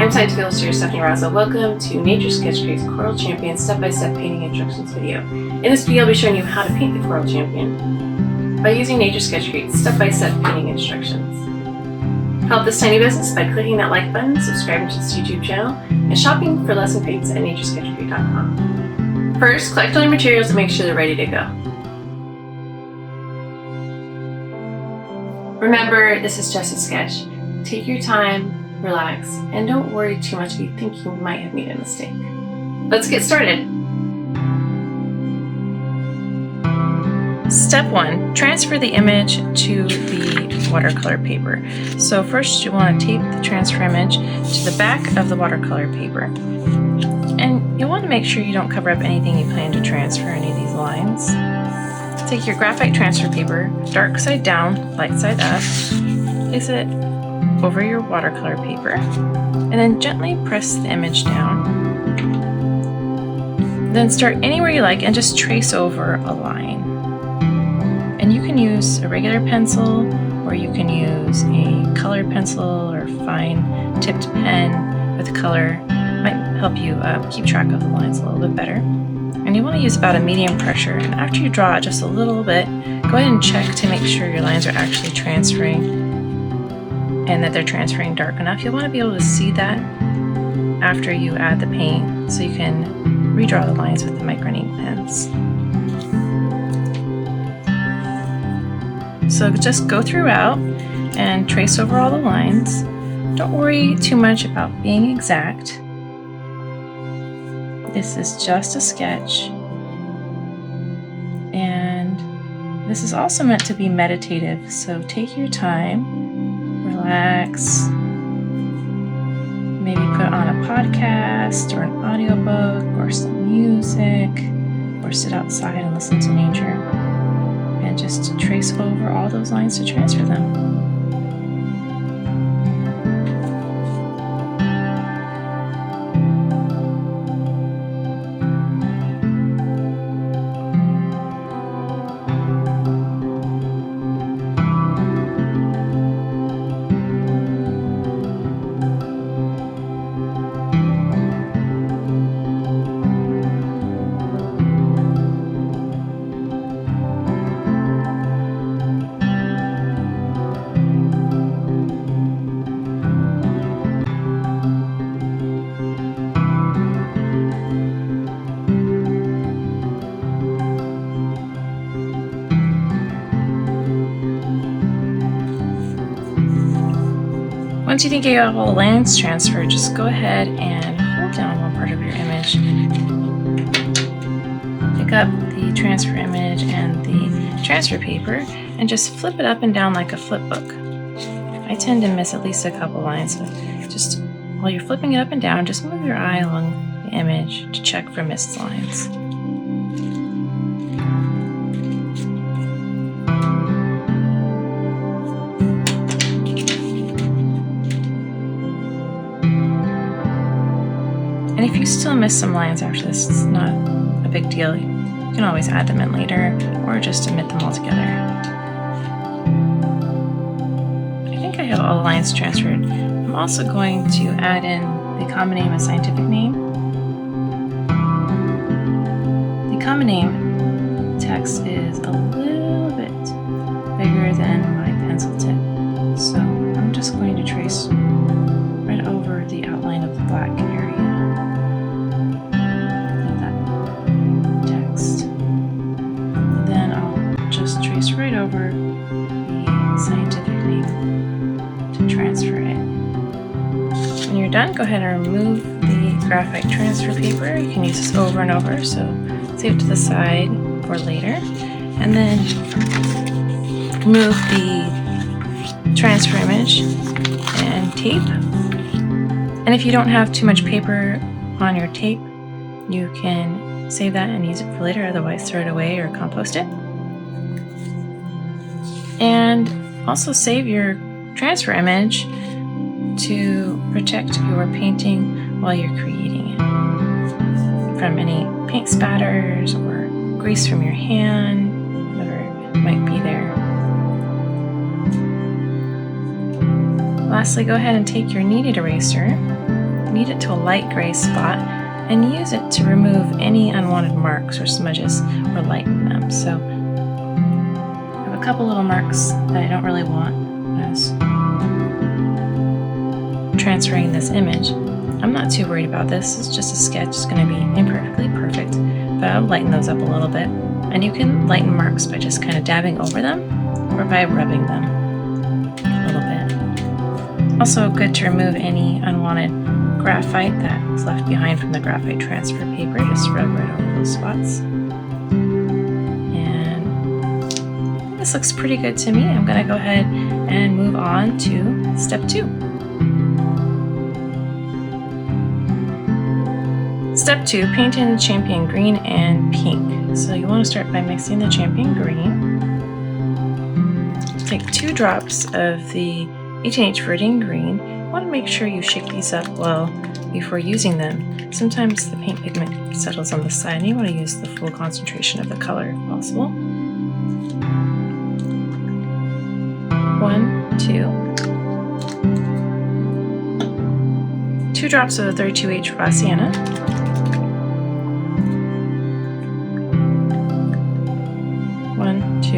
I'm Science Illustrator Stephanie Rozzo. Welcome to Nature Sketch Create's Coral Champion step-by-step painting instructions video. In this video, I'll be showing you how to paint the Coral Champion by using Nature Sketch Create's step-by-step painting instructions. Help this tiny business by clicking that like button, subscribing to this YouTube channel, and shopping for lesson paints at naturesketchcreate.com. First, collect all your materials and make sure they're ready to go. Remember, this is just a sketch. Take your time, relax, and don't worry too much if you think you might have made a mistake. Let's get started. Step 1. Transfer the image to the watercolor paper. So first you want to tape the transfer image to the back of the watercolor paper. And you want to make sure you don't cover up anything you plan to transfer, any of these lines. Take your graphite transfer paper, dark side down, light side up, place it over your watercolor paper, and then gently press the image down. Then start anywhere you like and just trace over a line. And you can use a regular pencil, or you can use a colored pencil or fine tipped pen with color. It might help you keep track of the lines a little bit better. And you want to use about a medium pressure, and after you draw it just a little bit, go ahead and check to make sure your lines are actually transferring and that they're transferring dark enough. You'll want to be able to see that after you add the paint, so you can redraw the lines with the micron ink pens. So just go throughout and trace over all the lines. Don't worry too much about being exact. This is just a sketch, and this is also meant to be meditative, so take your time. Relax, maybe put on a podcast or an audiobook or some music, or sit outside and listen to nature, and just trace over all those lines to transfer them. Once you think you have all the lines transferred, just go ahead and hold down one part of your image. Pick up the transfer image and the transfer paper and just flip it up and down like a flip book. I tend to miss at least a couple lines, so just while you're flipping it up and down, just move your eye along the image to check for missed lines. And if you still miss some lines after this, it's not a big deal. You can always add them in later, or just omit them altogether. I think I have all the lines transferred. I'm also going to add in the common name and scientific name. The common name text is a little bit bigger than my pencil tip, so I'm just going to trace right over the outline of the black area. Right over the scientific name to transfer it. When you're done, go ahead and remove the graphite transfer paper. You can use this over and over, so save it to the side for later. And then remove the transfer image and tape. And if you don't have too much paper on your tape, you can save that and use it for later, otherwise throw it away or compost it. And also save your transfer image to protect your painting while you're creating it from any paint spatters or grease from your hand, whatever might be there. Lastly, go ahead and take your kneaded eraser knead it to a light gray spot and use it to remove any unwanted marks or smudges or lighten them. So I have a couple little marks that I don't really want as transferring this image. I'm not too worried about this. It's just a sketch. It's going to be imperfectly perfect, but I'll lighten those up a little bit. And you can lighten marks by just kind of dabbing over them or by rubbing them a little bit. Also good to remove any unwanted graphite that was left behind from the graphite transfer paper. Just rub right over those spots. And this looks pretty good to me. I'm going to go ahead and move on to step 2. Step 2, paint in champion green and pink. So you want to start by mixing the champion green. Take 2 drops of the 18H Verdant green. You want to make sure you shake these up well before using them. Sometimes the paint pigment settles on the side and you want to use the full concentration of the color if possible. 1, 2. 2 drops of the 32H raw sienna. 1, 2.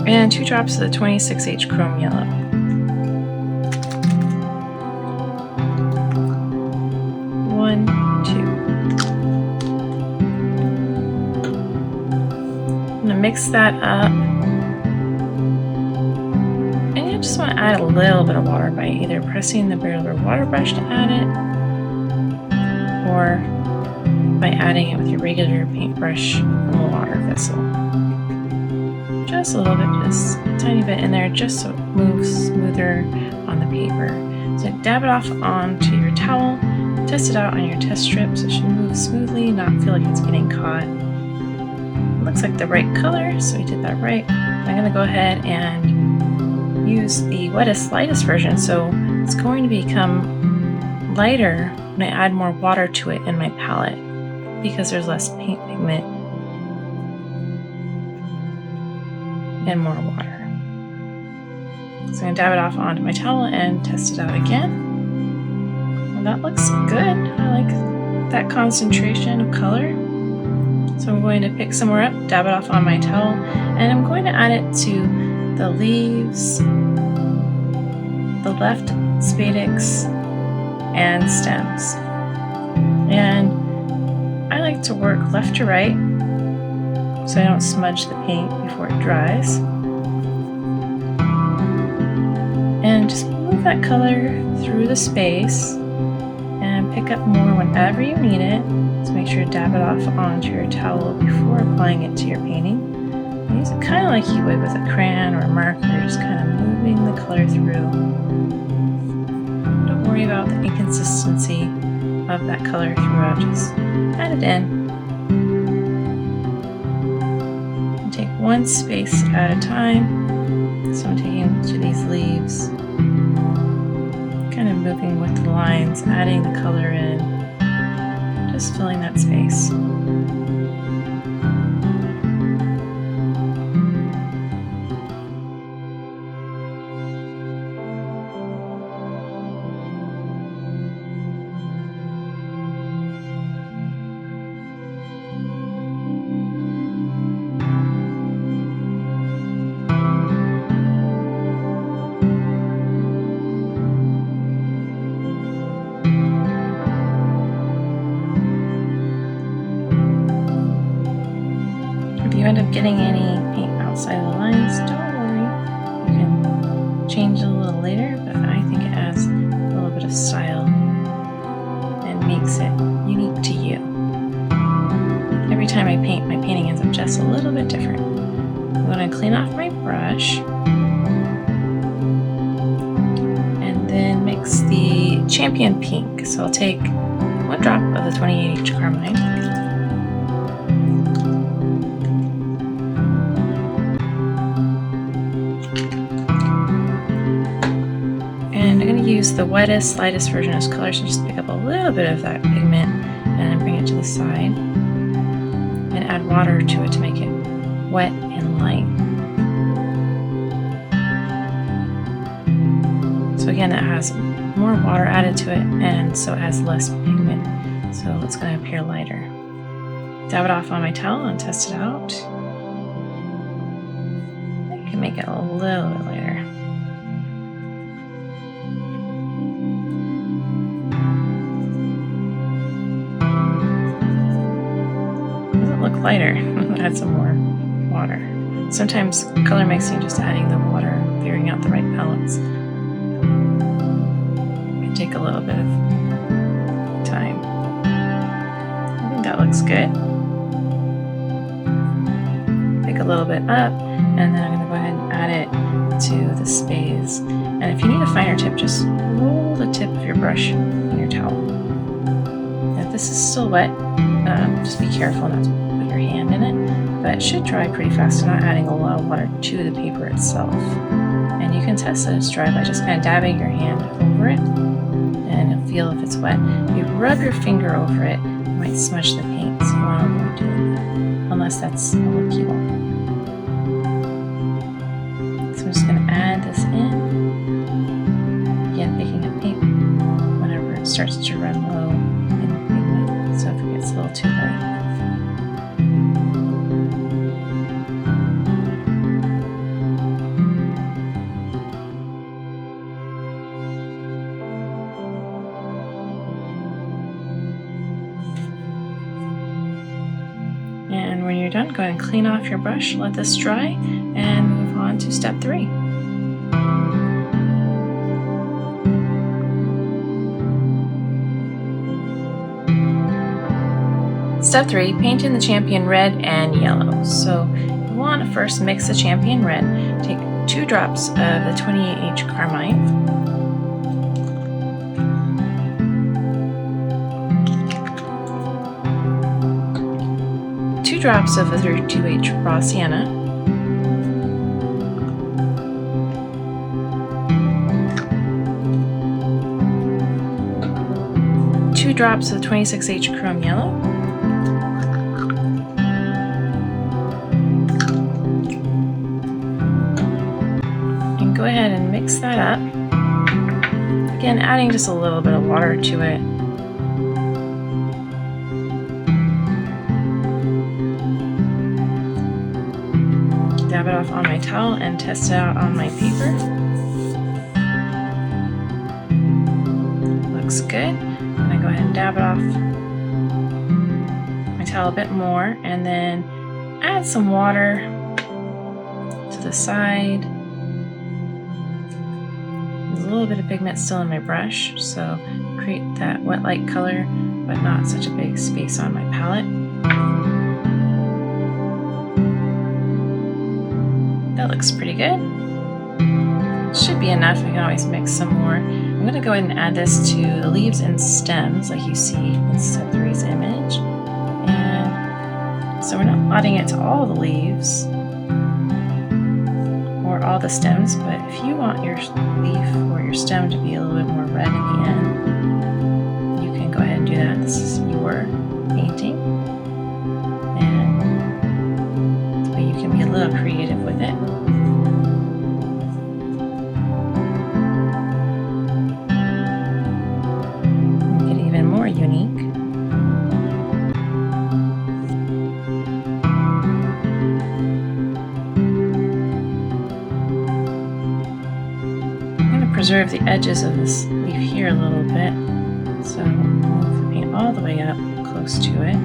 And 2 drops of the 26H chrome yellow. One, 2. I'm going to mix that up. And you just want to add a little bit of water by either pressing the barrel of your water brush to add it, or by adding it with your regular paintbrush from a water vessel. Just a little bit, just a tiny bit in there, just so it moves smoother on the paper. So dab it off onto your towel, test it out on your test strip so it should move smoothly, not feel like it's getting caught. It looks like the right color, so we did that right. I'm going to go ahead and use the wettest, lightest version, so it's going to become lighter when I add more water to it in my palette because there's less paint pigment and more water. So I'm going to dab it off onto my towel and test it out again. Well, that looks good. I like that concentration of color. So I'm going to pick some more up, dab it off on my towel, and I'm going to add it to the leaves, the left spadix, and stems. And I like to work left to right so I don't smudge the paint before it dries. And just move that color through the space and pick up more whenever you need it. So make sure to dab it off onto your towel before applying it to your painting. And use it kind of like you would with a crayon or a marker, just kind of moving the color through. Don't worry about the inconsistency of that color throughout, just add it in. Take one space at a time. So I'm taking each of these leaves, kind of moving with the lines, adding the color in, just filling that space. If you end up getting any paint outside of the lines, don't worry. You can change it a little later, but I think it adds a little bit of style and makes it unique to you. Every time I paint, my painting ends up just a little bit different. I'm going to clean off my brush and then mix the champion pink. So I'll take 1 drop of the 28H carmine, and I'm going to use the wettest, lightest version of this color, so just pick up a little bit of that pigment and then bring it to the side and add water to it to make it wet and light. So again, that has more water added to it, and so it has less pigment, so it's going to appear lighter. Dab it off on my towel and test it out. I can make it a little bit lighter. Doesn't look lighter. Add some more water. Sometimes color mixing, just adding the water, figuring out the right palettes, can take a little bit of time. I think that looks good. Pick a little bit up, and then I'm going to go ahead and add it to the space. And if you need a finer tip, just roll the tip of your brush in your towel. And if this is still wet, just be careful not to put your hand in it, but it should dry pretty fast. So not adding a lot of water to the paper itself. And you can test that it's dry by just kind of dabbing your hand over it, and you'll feel if it's wet. If you rub your finger over it, you might smudge the paint, so you want to avoid doing that, unless that's a look you want. So I'm just going to add this in. Again, picking up paint whenever it starts to run low in pigment, so if it gets a little too light. And when you're done, go ahead and clean off your brush, let this dry, and move on to step 3. Step 3, paint in the champion red and yellow. So you want to first mix the champion red. Take 2 drops of the 28H carmine. 2 drops of the 32H raw sienna, 2 drops of 26H chrome yellow, and go ahead and mix that up. Again, adding just a little bit of water to it. Dab it off on my towel and test it out on my paper. Looks good. I'm going to go ahead and dab it off my towel a bit more, and then add some water to the side. There's a little bit of pigment still in my brush, so create that wet light color, but not such a big space on my palette. That looks pretty good. Should be enough. I can always mix some more. I'm going to go ahead and add this to the leaves and stems like you see in step 3's image. And so we're not adding it to all the leaves or all the stems, but if you want your leaf or your stem to be a little bit more red in the end, you can go ahead and do that. This is your painting. And so you can be a little creative with it. Unique. I'm going to preserve the edges of this leaf here a little bit, so move the paint all the way up close to it.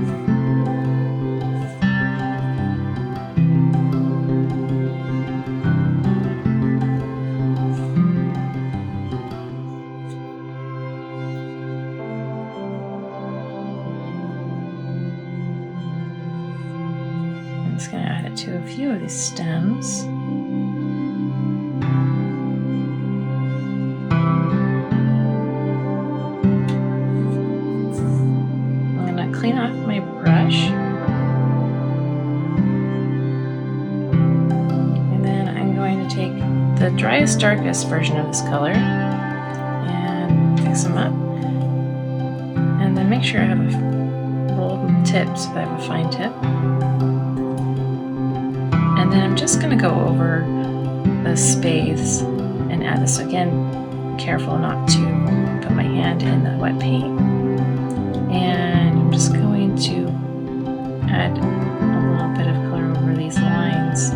I'm just going to add it to a few of these stems. I'm going to clean off my brush. And then I'm going to take the driest, darkest version of this color and mix them up. And then make sure I have a rolled tip, so I have a fine tip. And then I'm just going to go over the space and add this again. careful not to put my hand in the wet paint. And I'm just going to add a little bit of color over these lines.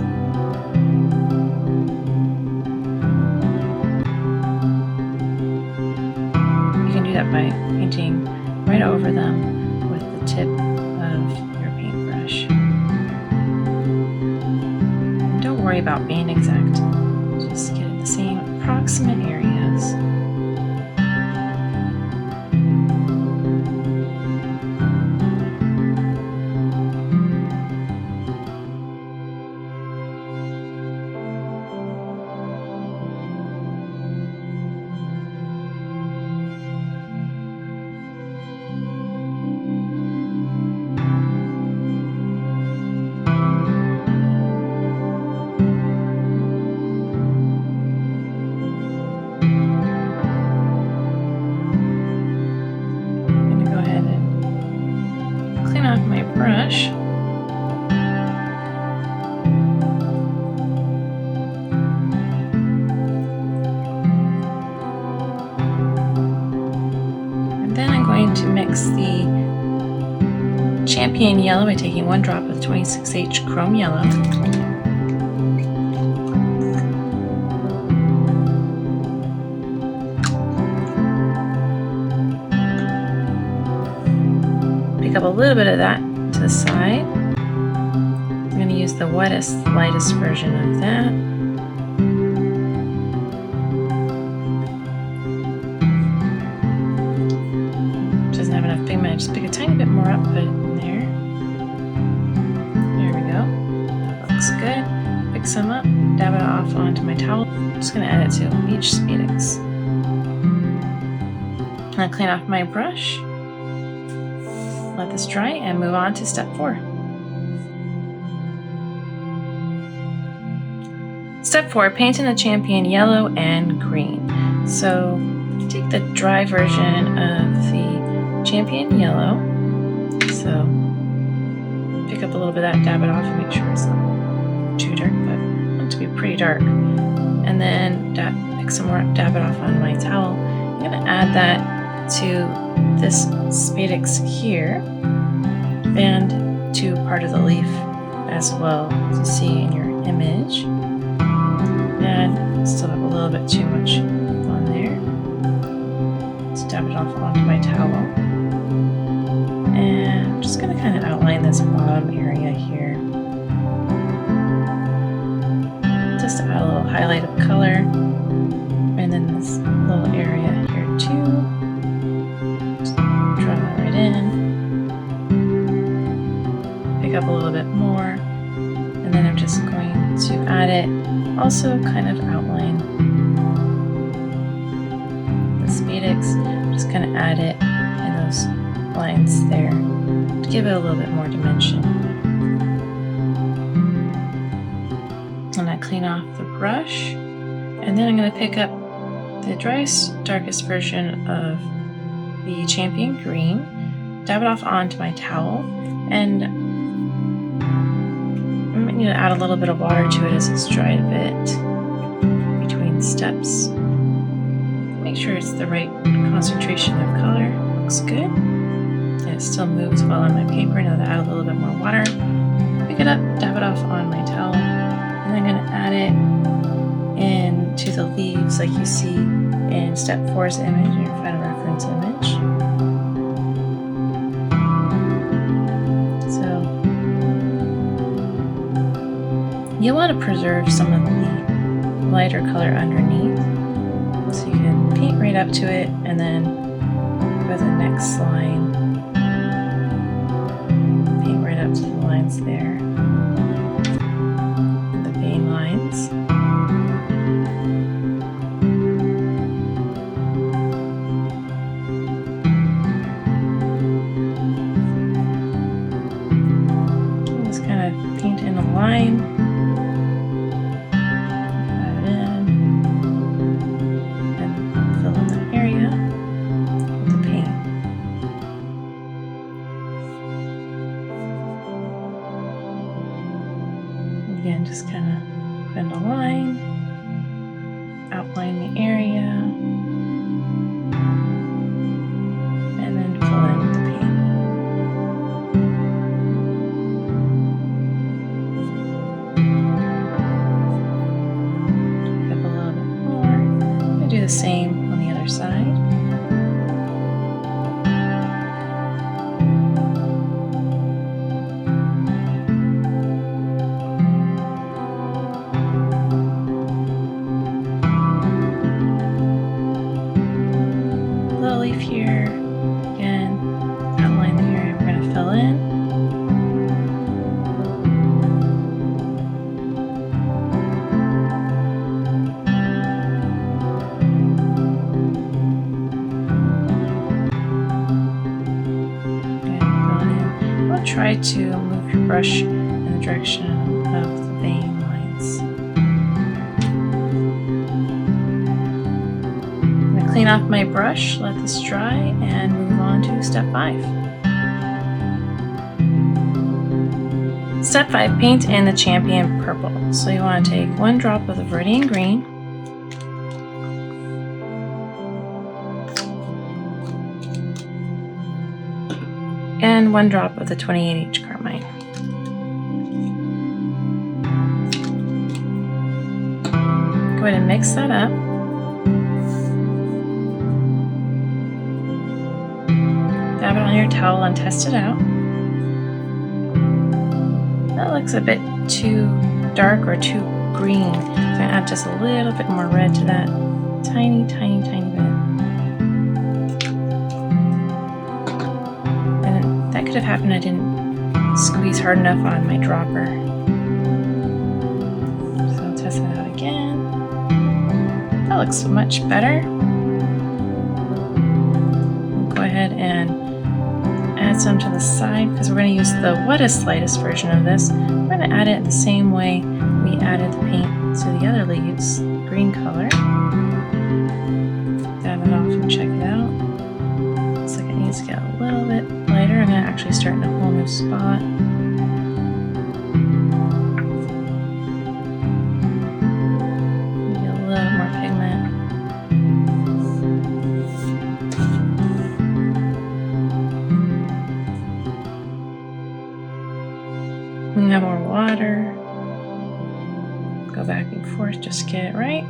You can do that by painting right over them with the tip of your paintbrush. And don't worry about being exact, just get the same approximate areas. My brush. And then I'm going to mix the Champion Yellow by taking 1 drop of 26H Chrome Yellow. Pick up a little bit of that to the side. I'm going to use the wettest, lightest version of that. Doesn't have enough pigment, I just pick a tiny bit more up, put it in there. There we go. That looks good. Pick some up, dab it off onto my towel. I'm just going to add it to each spadix. I'll clean off my brush. Let this dry and move on to step 4. Step 4, paint in the Champion Yellow and Green. So take the dry version of the Champion Yellow. So pick up a little bit of that, dab it off, and make sure it's not too dark, but I want it to be pretty dark. And then pick some more up, dab it off on my towel. I'm going to add that to this spadix here and to part of the leaf as well, as you see in your image. And still have a little bit too much on there. Let's dab it off onto my towel. And I'm just going to kind of outline this bottom area here. Just to add a little highlight of color. And then this little area here too. Pick up a little bit more, and then I'm just going to add it, also kind of outline the spadix, just kind of add it in those lines there to give it a little bit more dimension. And I clean off the brush, and then I'm going to pick up the driest, darkest version of the Champion Green, dab it off onto my towel, and I might need to add a little bit of water to it as it's dried a bit between steps. Make sure it's the right concentration of color. Looks good. And it still moves well on my paper. Now that I add a little bit more water, pick it up, dab it off on my towel, and I'm going to add it into the leaves like you see in step 4's image, your final reference image. So you'll want to preserve some of the lighter color underneath, so you can paint right up to it, and then for the next line, paint right up to the lines there, the vein lines. Just kind of paint in a line. Add it in, and fill in that area with the paint. Again, just kind of put in a line, outline the area. Do the same on the other side. Little leaf here. Again, outline the area we're going to fill in. Try to move your brush in the direction of the vein lines. I'm going to clean off my brush, let this dry, and move on to step 5. Step 5, paint in the champion purple. So you want to take 1 drop of the Viridian green, and 1 drop of the 28H carmine. Go ahead and mix that up. Dab it on your towel and test it out. That looks a bit too dark or too green. So I'm going to add just a little bit more red to that. Tiny, tiny, tiny bit. That could have happened. I didn't squeeze hard enough on my dropper. So I'll test that out again. That looks much better. We'll go ahead and add some to the side because we're going to use the wettest, lightest version of this. We're going to add it the same way we added the paint to the other leaves, green color. Dab it off and check it out. Looks like it needs to get a little bit lighter. I'm going to actually start in a whole new spot. Maybe a little more pigment. We have more water. Go back and forth, just get it right.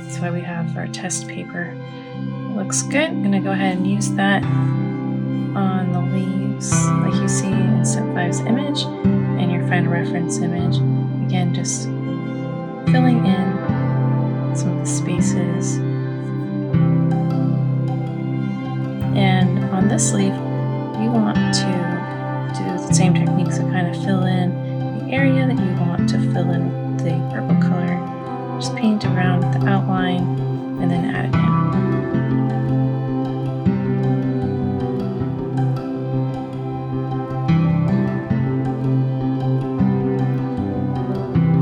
That's why we have our test paper. It looks good. I'm going to go ahead and use that on the leaves like you see in step 5's image and your final reference image. Again, just filling in some of the spaces. And on this leaf, you want to do the same technique, so kind of fill in the area that you want to fill in with the purple color. Just paint around the outline and then add it in.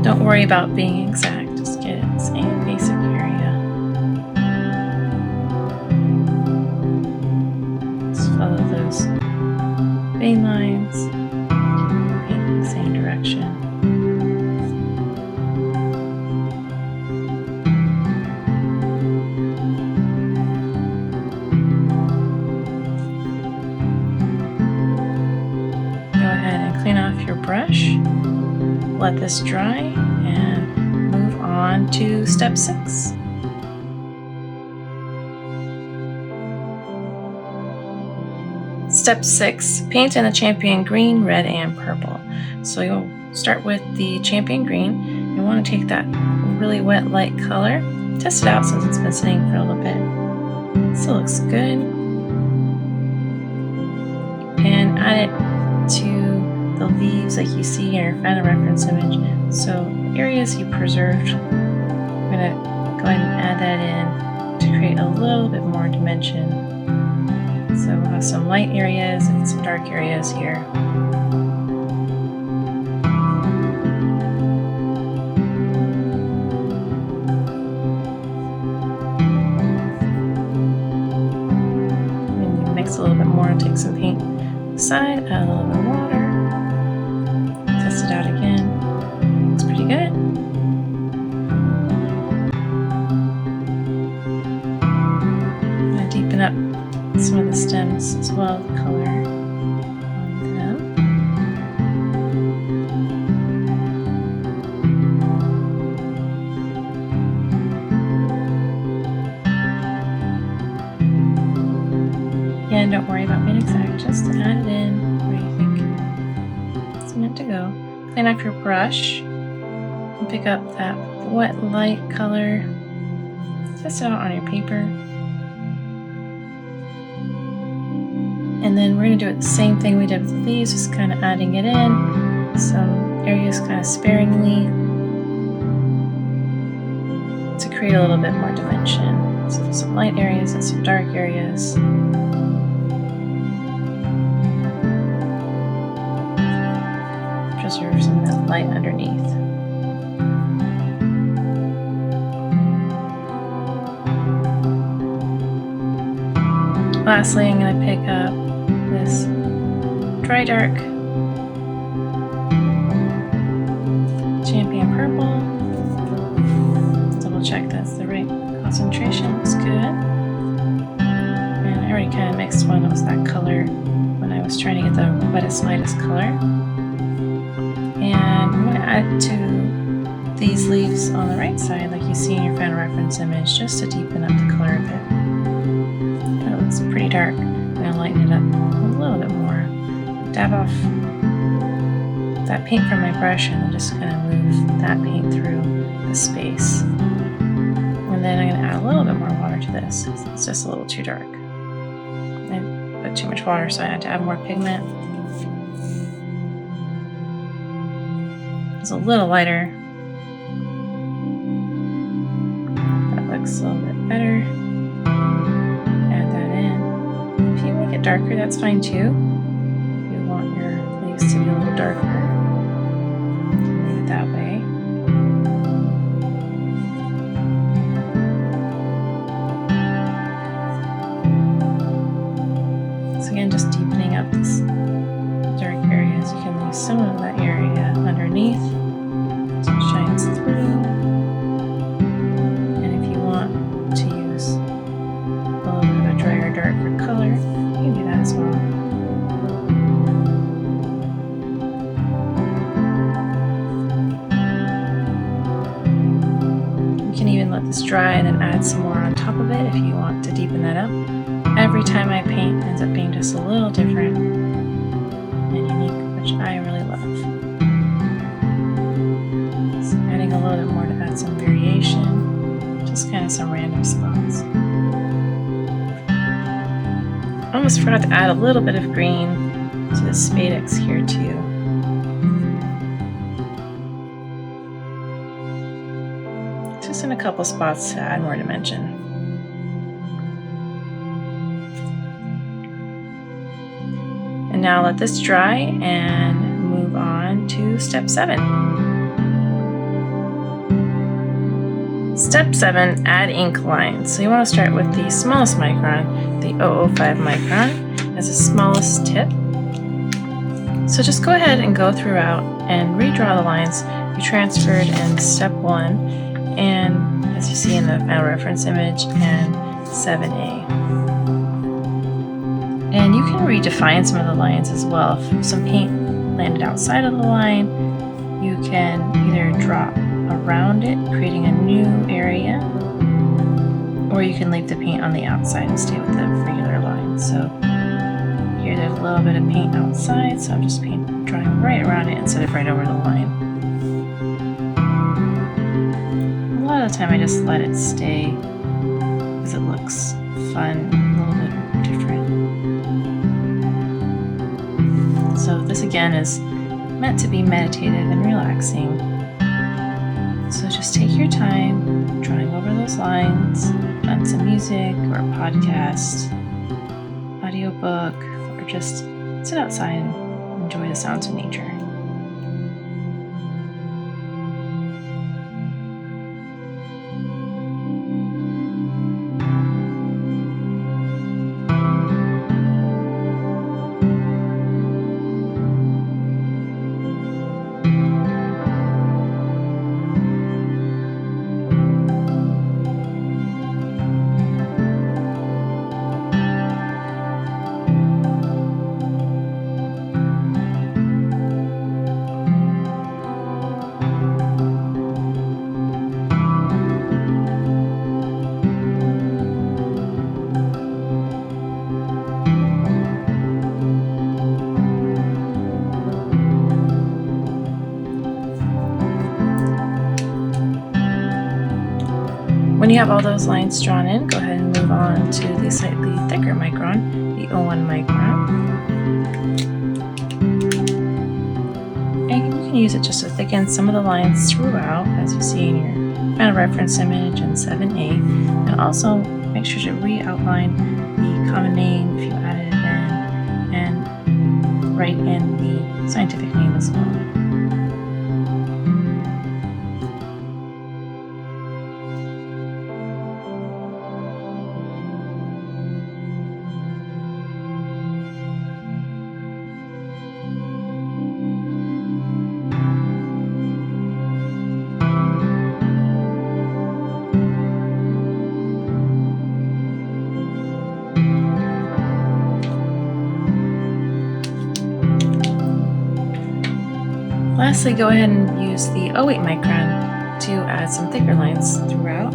Don't worry about being exact, just get it the same basic area. Just follow those vein lines, paint in the same direction. Go ahead and clean off your brush. Let this dry and move on to step 6. Step 6, paint in the champion green, red, and purple. So you'll start with the champion green. You want to take that really wet light color, test it out since it's been sitting for a little bit. Still looks good. And add it to the leaves like you see in your final reference image. So areas you preserved, I'm going to go ahead and add that in to create a little bit more dimension. So we'll have some light areas and some dark areas here. And you mix a little bit more and take some paint aside, add a little bit of water. Test it out again. Looks pretty good. I'm going to deepen up some of the stems as well, the color on them. Again, don't worry about being exact, just add it in where you think it's meant to go. Clean up your brush and pick up that wet light color. Test it out on your paper. And then we're going to do it the same thing we did with the leaves, just kind of adding it in, some areas kind of sparingly to create a little bit more dimension. So some light areas and some dark areas. Preserve some of that light underneath. Lastly, I'm going to pick up this dry dark Champion Purple. Double check that's the right concentration. It's good. And I already kind of mixed one. It was that color when I was trying to get the wettest, lightest color. And I'm going to add to these leaves on the right side, like you see in your final reference image, just to deepen up the color a bit. It looks pretty dark. I'm going to lighten it up a little bit more. Dab off that paint from my brush and then just kind of move that paint through the space. And then I'm going to add a little bit more water to this. It's just a little too dark. I put too much water, so I had to add more pigment. It's a little lighter. That looks a little bit better. Add that in. If you make it darker, that's fine too. You want your leaves to be a little darker. Leave it that way. So again, just deepening up this dark areas. You can leave some of that area underneath so it shines through. And if you want to use a little bit of a drier, darker color, you can do that as well. You can even let this dry and then add some more on top of it if you want to deepen that up. Every time I paint, it ends up being just a little different and unique, which I really love. So adding a little bit more to add some variation, just kind of some random spots. I almost forgot to add a little bit of green to the spadix here too. Just in a couple spots to add more dimension. And now let this dry and move on to step 7. Step 7, add ink lines. So you want to start with the smallest micron, the 005 micron, as the smallest tip. So just go ahead and go throughout and redraw the lines you transferred in step 1 and as you see in the final reference image and 7A. And you can redefine some of the lines as well. If some paint landed outside of the line, you can either draw around it, creating a new area, or you can leave the paint on the outside and stay with the regular line. So here there's a little bit of paint outside, so I'm just drawing right around it instead of right over the line. A lot of the time I just let it stay because it looks fun, a little bit different. So this again is meant to be meditative and relaxing. So just take your time drawing over those lines, on some music or a podcast, audiobook, or just sit outside and enjoy the sounds of nature. When you have all those lines drawn in, go ahead and move on to the slightly thicker micron, the 01 micron. And you can use it just to thicken some of the lines throughout, as you see in your final reference image in 7A. And also make sure to re-outline the common name if you added it in, and write in the scientific name as well. Lastly, go ahead and use the 08 micron to add some thicker lines throughout.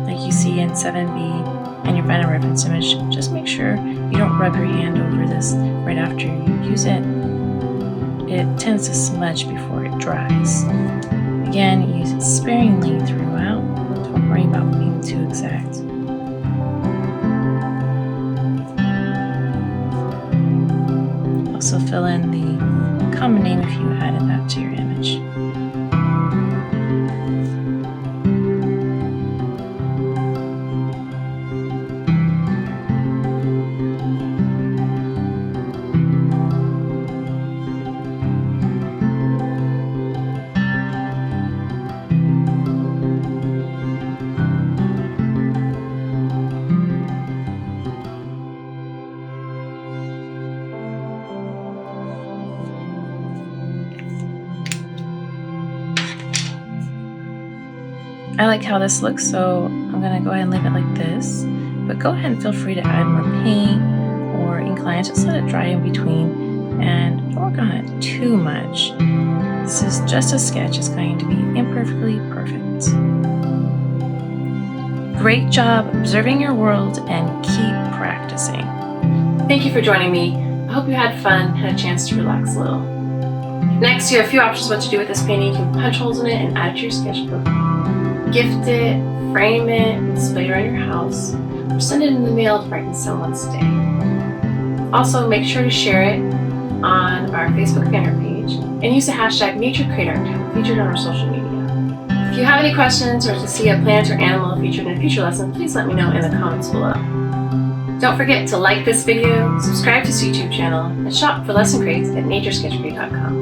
Like you see in 7B and your final reference image, just make sure you don't rub your hand over this right after you use it. It tends to smudge before it dries. Again, use it sparingly throughout. Don't worry about being too exact. Also fill in the common name if you added that to your image. I like how this looks, so I'm going to go ahead and leave it like this. But go ahead and feel free to add more paint or ink lines. Just let it dry in between and don't work on it too much. This is just a sketch. It's going to be imperfectly perfect. Great job observing your world and keep practicing. Thank you for joining me. I hope you had fun, had a chance to relax a little. Next, you have a few options what to do with this painting. You can punch holes in it and add it to your sketchbook. Gift it, frame it, display it around your house, or send it in the mail to brighten someone's day. Also, make sure to share it on our Facebook banner page and use the hashtag NatureCreateArt to be featured on our social media. If you have any questions or to see a plant or animal featured in a future lesson, please let me know in the comments below. Don't forget to like this video, subscribe to this YouTube channel, and shop for lesson crates at naturesketchcrate.com.